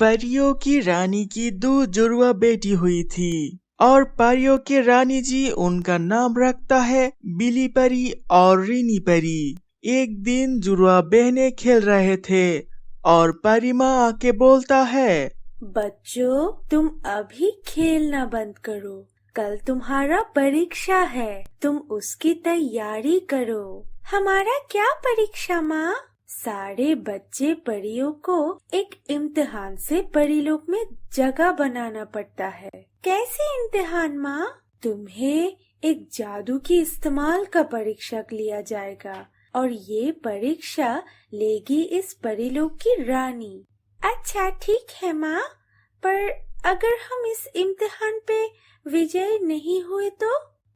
परियों की रानी की दो जुड़वा बेटी हुई थी और परियों के रानी जी उनका नाम रखता है बिली परी और रीनी परी। एक दिन जुड़वा बहनें खेल रहे थे और परी माँ आके बोलता है, बच्चों तुम अभी खेलना बंद करो, कल तुम्हारा परीक्षा है, तुम उसकी तैयारी करो। हमारा क्या परीक्षा माँ? सारे बच्चे परियों को एक इम्तिहान से परीलोक में जगह बनाना पड़ता है। कैसे इम्तिहान माँ? तुम्हें एक जादू की इस्तेमाल का परीक्षा लिया जाएगा और ये परीक्षा लेगी इस परीलोक की रानी। अच्छा ठीक है माँ, पर अगर हम इस इम्तिहान पे विजय नहीं हुए तो?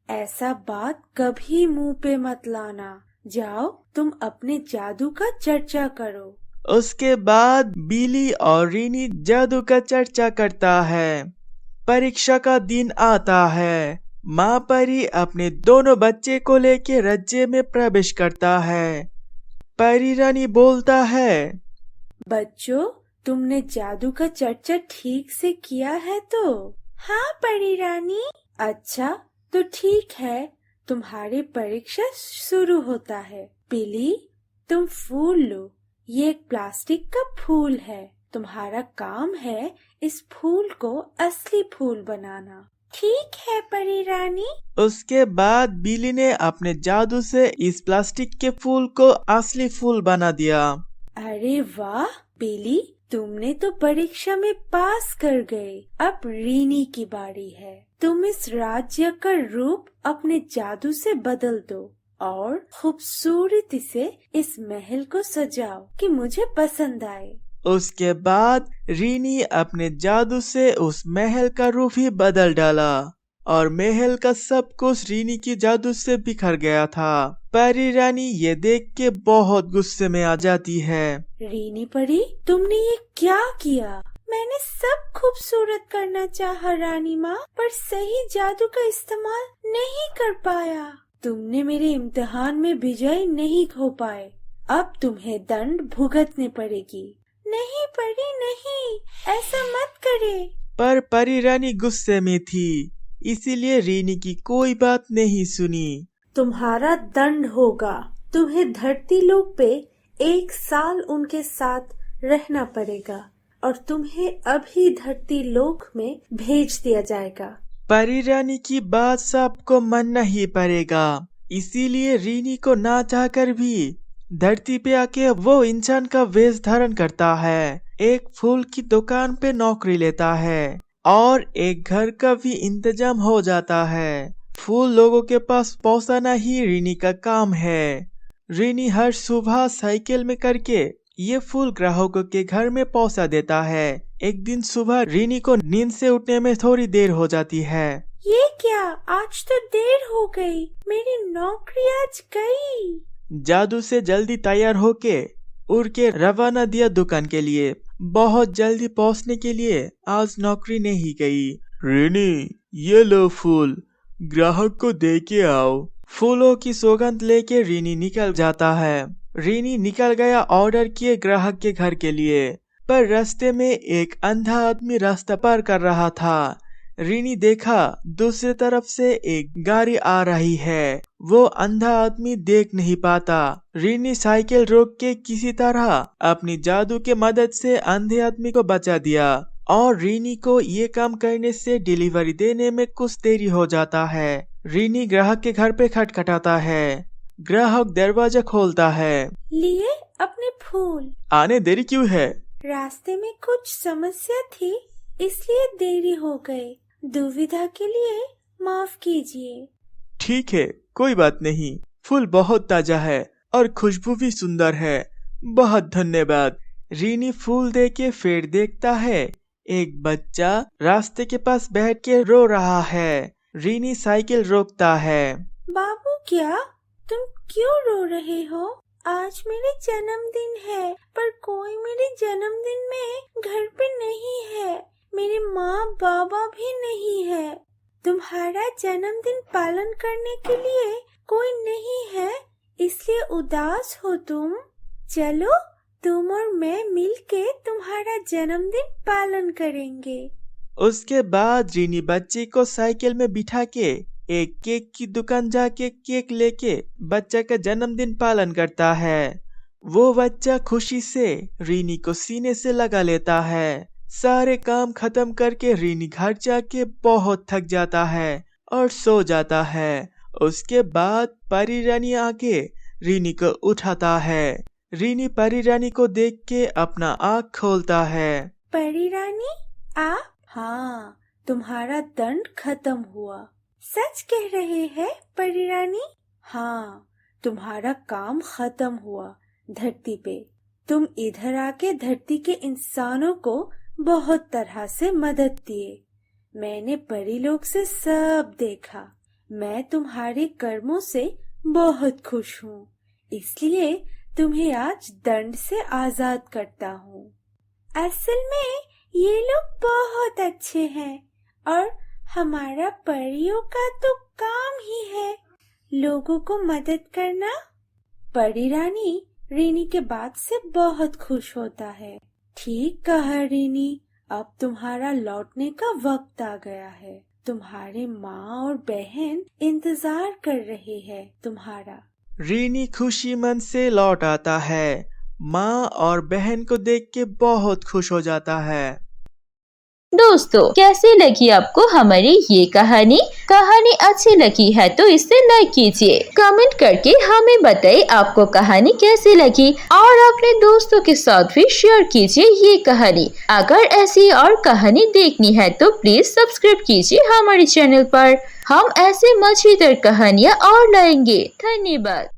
ऐसा बात कभी मुंह पे मत लाना। जाओ तुम अपने जादू का चर्चा करो। उसके बाद बिली और रीनी जादू का चर्चा करता है। परीक्षा का दिन आता है। माँ परी अपने दोनों बच्चे को लेके रज्जे में प्रवेश करता है। परी रानी बोलता है, बच्चों तुमने जादू का चर्चा ठीक से किया है तो? हाँ परी रानी। अच्छा तो ठीक है, तुम्हारी परीक्षा शुरू होता है। बिली तुम फूल लो, ये एक प्लास्टिक का फूल है। तुम्हारा काम है इस फूल को असली फूल बनाना। ठीक है परी रानी। उसके बाद बिली ने अपने जादू से इस प्लास्टिक के फूल को असली फूल बना दिया। अरे वाह बिली, तुमने तो परीक्षा में पास कर गए। अब रीनी की बारी है। तुम इस राज्य का रूप अपने जादू से बदल दो और खूबसूरती से इस महल को सजाओ कि मुझे पसंद आए। उसके बाद रीनी अपने जादू से उस महल का रूप ही बदल डाला और महल का सब कुछ रीनी की जादू से बिखर गया था। परी रानी ये देख के बहुत गुस्से में आ जाती है। रीनी परी, तुमने ये क्या किया? मैंने सब खूबसूरत करना चाहा रानी माँ, पर सही जादू का इस्तेमाल नहीं कर पाया। तुमने मेरे इम्तिहान में विजय नहीं हो पाए। अब तुम्हें दंड भुगतने पड़ेगी। नहीं परी नहीं, ऐसा मत करे। पर परी रानी गुस्से में थी, इसीलिए रीनी की कोई बात नहीं सुनी। तुम्हारा दंड होगा। तुम्हें धरती लोक पे 1 साल उनके साथ रहना पड़ेगा और तुम्हें अभी धरती लोक में भेज दिया जाएगा। परी रानी की बात सबको मानना ही पड़ेगा, इसीलिए रीनी को ना चाहकर भी धरती पे आके वो इंसान का वेश धारण करता है, एक फूल की दुकान पे नौकरी लेता है और एक घर का भी इंतजाम हो जाता है। फूल लोगों के पास पहुंचाना ही रीनी का काम है। रीनी हर सुबह साइकिल में करके ये फूल ग्राहकों के घर में पहुंचा देता है। एक दिन सुबह रीनी को नींद से उठने में थोड़ी देर हो जाती है। ये क्या, आज तो देर हो गई, मेरी नौकरी आज गई। जादू से जल्दी तैयार होके उड़ के रवाना दिया दुकान के लिए। बहुत जल्दी पहुंचने के लिए आज नौकरी नहीं गई। रीनी ये लो फूल, ग्राहक को दे के आओ। फूलों की सौगंध लेके रीनी निकल जाता है। रीनी निकल गया ऑर्डर किए ग्राहक के घर के लिए, पर रास्ते में एक अंधा आदमी रास्ता पार कर रहा था। रीनी देखा दूसरी तरफ से एक गाड़ी आ रही है, वो अंधा आदमी देख नहीं पाता। रीनी साइकिल रोक के किसी तरह अपनी जादू के मदद से अंधे आदमी को बचा दिया और रीनी को ये काम करने से डिलीवरी देने में कुछ देरी हो जाता है। रीनी ग्राहक के घर पे खटखटाता है। ग्राहक दरवाजा खोलता है। लिए अपने फूल। आने देरी क्यों है? रास्ते में कुछ समस्या थी, इसलिए देरी हो गई। दुविधा के लिए माफ कीजिए। ठीक है, कोई बात नहीं। फूल बहुत ताजा है और खुशबू भी सुंदर है। बहुत धन्यवाद। रीनी फूल दे के फिर देखता है एक बच्चा रास्ते के पास बैठ के रो रहा है। रीनी साइकिल रोकता है। बाबू क्या, तुम क्यों रो रहे हो? आज मेरे जन्मदिन है, पर कोई मेरे जन्मदिन में घर पे नहीं है। मेरी माँ बाबा भी नहीं है। तुम्हारा जन्मदिन पालन करने के लिए कोई नहीं है, इसलिए उदास हो तुम। चलो तुम और मैं मिलके तुम्हारा जन्मदिन पालन करेंगे। उसके बाद रीनी बच्चे को साइकिल में बिठा के एक केक की दुकान जाके केक लेके बच्चा का जन्मदिन पालन करता है। वो बच्चा खुशी से रीनी को सीने से लगा लेता है। सारे काम खत्म करके रीनी घर जाके बहुत थक जाता है और सो जाता है। उसके बाद परी रानी आके रीनी को उठाता है। रीनी परी रानी को देख के अपना आँख खोलता है। परी रानी आप? हाँ, तुम्हारा दंड खत्म हुआ। सच कह रहे हैं परी रानी? हाँ, तुम्हारा काम खत्म हुआ धरती पे। तुम इधर आके धरती के इंसानों को बहुत तरह से मदद दिए। मैंने परी लोग से सब देखा। मैं तुम्हारे कर्मों से बहुत खुश हूँ, इसलिए तुम्हें आज दंड से आजाद करता हूँ। असल में ये लोग बहुत अच्छे हैं और हमारा परियों का तो काम ही है लोगों को मदद करना। परी रानी रीनी के बात से बहुत खुश होता है। ठीक कहा रीनी, अब तुम्हारा लौटने का वक्त आ गया है। तुम्हारे माँ और बहन इंतजार कर रहे हैं तुम्हारा। रीनी खुशी मन से लौट आता है। माँ और बहन को देख के बहुत खुश हो जाता है। दोस्तों, कैसी लगी आपको हमारी ये कहानी? कहानी अच्छी लगी है तो इसे लाइक कीजिए, कमेंट करके हमें बताइए आपको कहानी कैसी लगी और अपने दोस्तों के साथ भी शेयर कीजिए ये कहानी। अगर ऐसी और कहानी देखनी है तो प्लीज सब्सक्राइब कीजिए हमारे चैनल पर। हम ऐसे मजेदार कहानियाँ और लाएंगे। धन्यवाद।